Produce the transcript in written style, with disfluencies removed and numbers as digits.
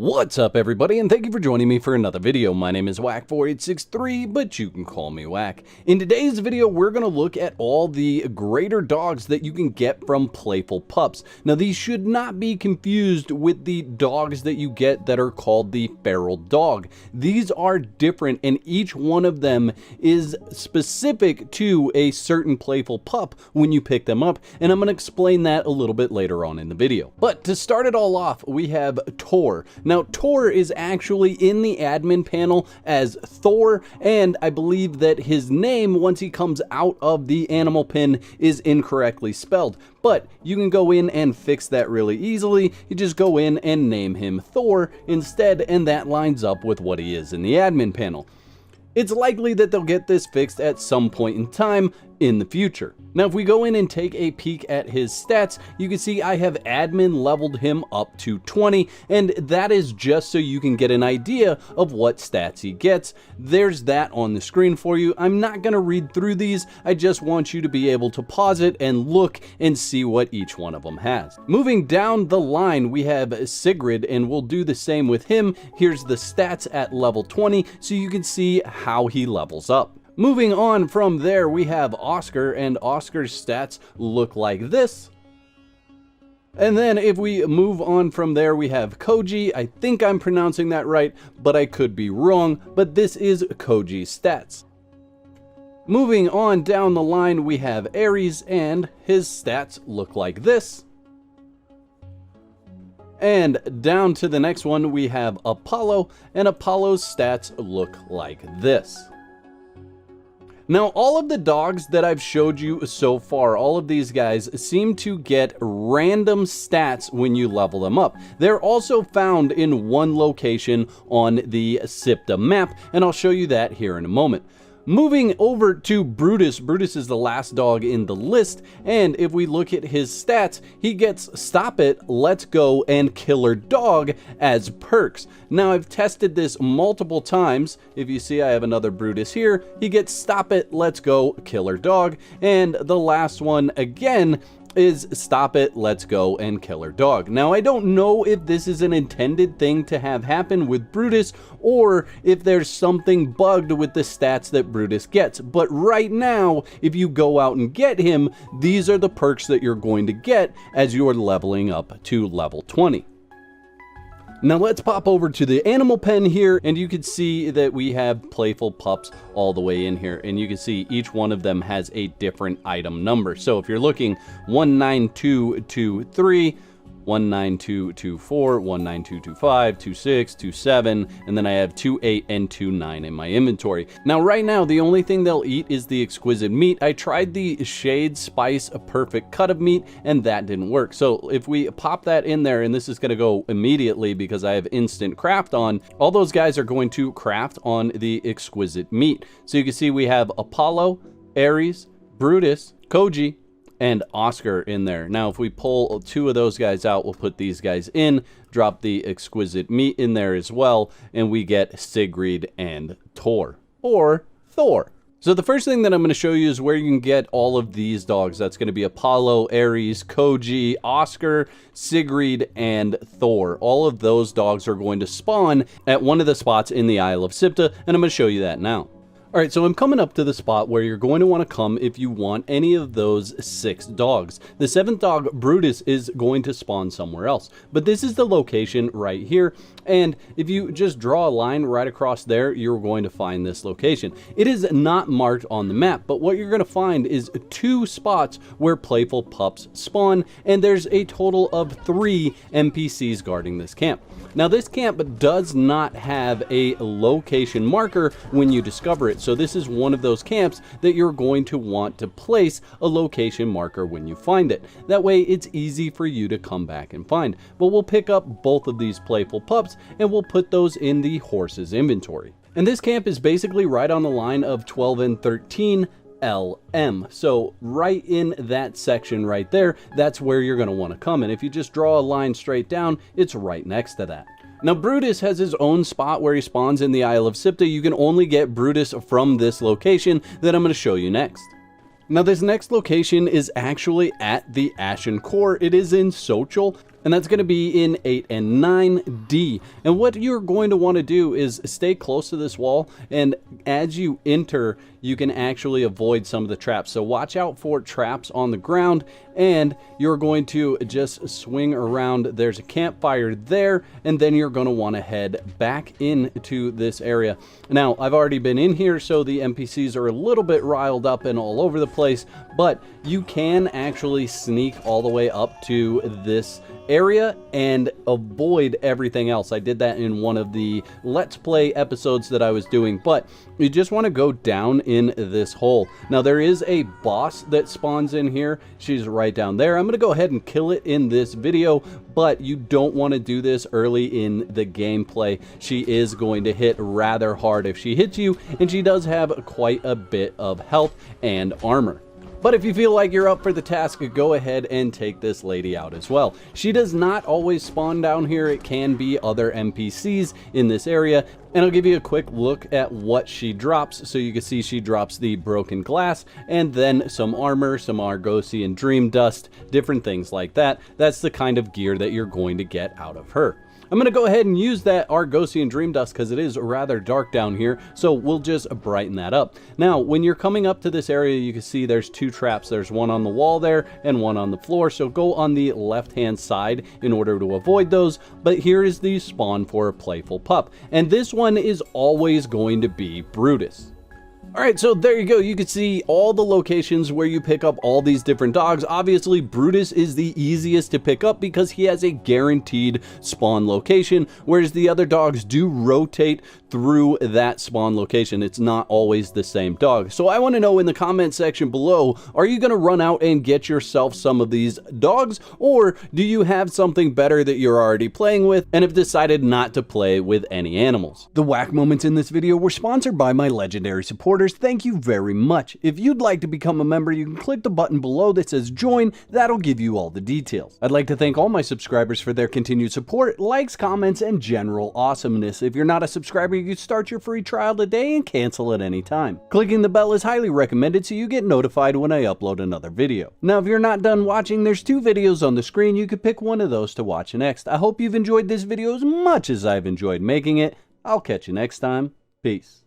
What's up everybody, and thank you for joining me for another video. My name is Whack4863, but you can call me Whack. In today's video, we're going to look at all the greater dogs that you can get from playful pups. Now these should not be confused with the dogs that you get that are called the feral dog. These are different, and each one of them is specific to a certain playful pup when you pick them up, and I'm going to explain that a little bit later on in the video. But to start it all off, we have Tor. Now, Tor is actually in the admin panel as Thor, and I believe that his name, once he comes out of the animal pen, is incorrectly spelled. But you can go in and fix that really easily. You just go in and name him Thor instead, and that lines up with what he is in the admin panel. It's likely that they'll get this fixed at some point in time in the future. Now, if we go in and take a peek at his stats, you can see I have admin leveled him up to 20, and that is just so you can get an idea of what stats he gets. There's that on the screen for you. I'm not going to read through these. I just want you to be able to pause it and look and see what each one of them has. Moving down the line, we have Sigrid, and we'll do the same with him. Here's the stats at level 20, so you can see how he levels up. Moving on from there, we have Oscar, and Oscar's stats look like this. And then if we move on from there, we have Koji. I think I'm pronouncing that right, but I could be wrong, but this is Koji's stats. Moving on down the line, we have Ares, and his stats look like this. And down to the next one, we have Apollo, and Apollo's stats look like this. Now, all of the dogs that I've showed you so far, all of these guys seem to get random stats when you level them up. They're also found in one location on the Siptah map, and I'll show you that here in a moment. Moving over to Brutus. Brutus is the last dog in the list, and if we look at his stats, he gets Stop It, Let's Go, and Killer Dog as perks. Now, I've tested this multiple times. If you see, I have another Brutus here. He gets Stop It, Let's Go, Killer Dog, and the last one, again, is Stop It, Let's Go, and Killer Dog. Now, I don't know if this is an intended thing to have happen with Brutus, or if there's something bugged with the stats that Brutus gets, but right now, if you go out and get him, these are the perks that you're going to get as you're leveling up to level 20. Now let's pop over to the animal pen here, and you can see that we have playful pups all the way in here, and you can see each one of them has a different item number. So if you're looking 19223, 19224, 19225, 26, 27, and then I have 28 and 29 in my inventory. Now right now, the only thing they'll eat is the exquisite meat. I tried the shade spice a perfect cut of meat, and that didn't work. So if we pop that in there, and this is going to go immediately because I have instant craft on, all those guys are going to craft on the exquisite meat. So you can see we have Apollo, Ares, Brutus, Koji, and Oscar in there. Now, if we pull two of those guys out, we'll put these guys in, drop the exquisite meat in there as well, and we get Sigrid and Tor, or Thor. So the first thing that I'm going to show you is where you can get all of these dogs. That's going to be Apollo, Ares, Koji, Oscar, Sigrid, and Thor. All of those dogs are going to spawn at one of the spots in the Isle of Siptah, and I'm going to show you that now. Alright, so I'm coming up to the spot where you're going to want to come if you want any of those 6 dogs. The 7th dog, Brutus, is going to spawn somewhere else, but this is the location right here, and if you just draw a line right across there, you're going to find this location. It is not marked on the map, but what you're going to find is 2 spots where playful pups spawn, and there's a total of 3 NPCs guarding this camp. Now, this camp does not have a location marker when you discover it, so this is one of those camps that you're going to want to place a location marker when you find it. That way, it's easy for you to come back and find. But we'll pick up both of these playful pups, and we'll put those in the horse's inventory. And this camp is basically right on the line of 12 and 13 LM. So right in that section right there, that's where you're going to want to come. And if you just draw a line straight down, it's right next to that. Now, Brutus has his own spot where he spawns in the Isle of Siptah. You can only get Brutus from this location that I'm going to show you next. Now, this next location is actually at the Ashen Core. It is in Sochel. and that's going to be in 8 and 9D. And what you're going to want to do is stay close to this wall, and as you enter, you can actually avoid some of the traps. So watch out for traps on the ground, and you're going to just swing around. There's a campfire there, and then you're going to want to head back into this area. Now, I've already been in here, so the NPCs are a little bit riled up and all over the place, but you can actually sneak all the way up to this area and avoid everything else. I did that in one of the Let's Play episodes that I was doing, but you just want to go down in this hole. Now, there is a boss that spawns in here. She's right down there. I'm going to go ahead and kill it in this video, but you don't want to do this early in the gameplay. She is going to hit rather hard if she hits you, and she does have quite a bit of health and armor. But if you feel like you're up for the task, go ahead and take this lady out as well. She does not always spawn down here. It can be other NPCs in this area. And I'll give you a quick look at what she drops. So you can see she drops the broken glass and then some armor, some Argosian dream dust, different things like that. That's the kind of gear that you're going to get out of her. I'm going to go ahead and use that Argosian Dream Dust because it is rather dark down here, so we'll just brighten that up. Now, when you're coming up to this area, you can see there's two traps. There's one on the wall there and one on the floor, so go on the left-hand side in order to avoid those. But here is the spawn for a playful pup, and this one is always going to be Brutus. Alright, so there you go. You can see all the locations where you pick up all these different dogs. Obviously, Brutus is the easiest to pick up because he has a guaranteed spawn location, whereas the other dogs do rotate through that spawn location. It's not always the same dog. So I want to know in the comment section below, are you going to run out and get yourself some of these dogs, or do you have something better that you're already playing with and have decided not to play with any animals? The whack moments in this video were sponsored by my legendary supporters. Thank you very much. If you'd like to become a member, you can click the button below that says join. That'll give you all the details. I'd like to thank all my subscribers for their continued support, likes, comments, and general awesomeness. If you're not a subscriber, you can start your free trial today and cancel at any time. Clicking the bell is highly recommended so you get notified when I upload another video. Now, if you're not done watching, there's 2 videos on the screen. You could pick one of those to watch next. I hope you've enjoyed this video as much as I've enjoyed making it. I'll catch you next time. Peace.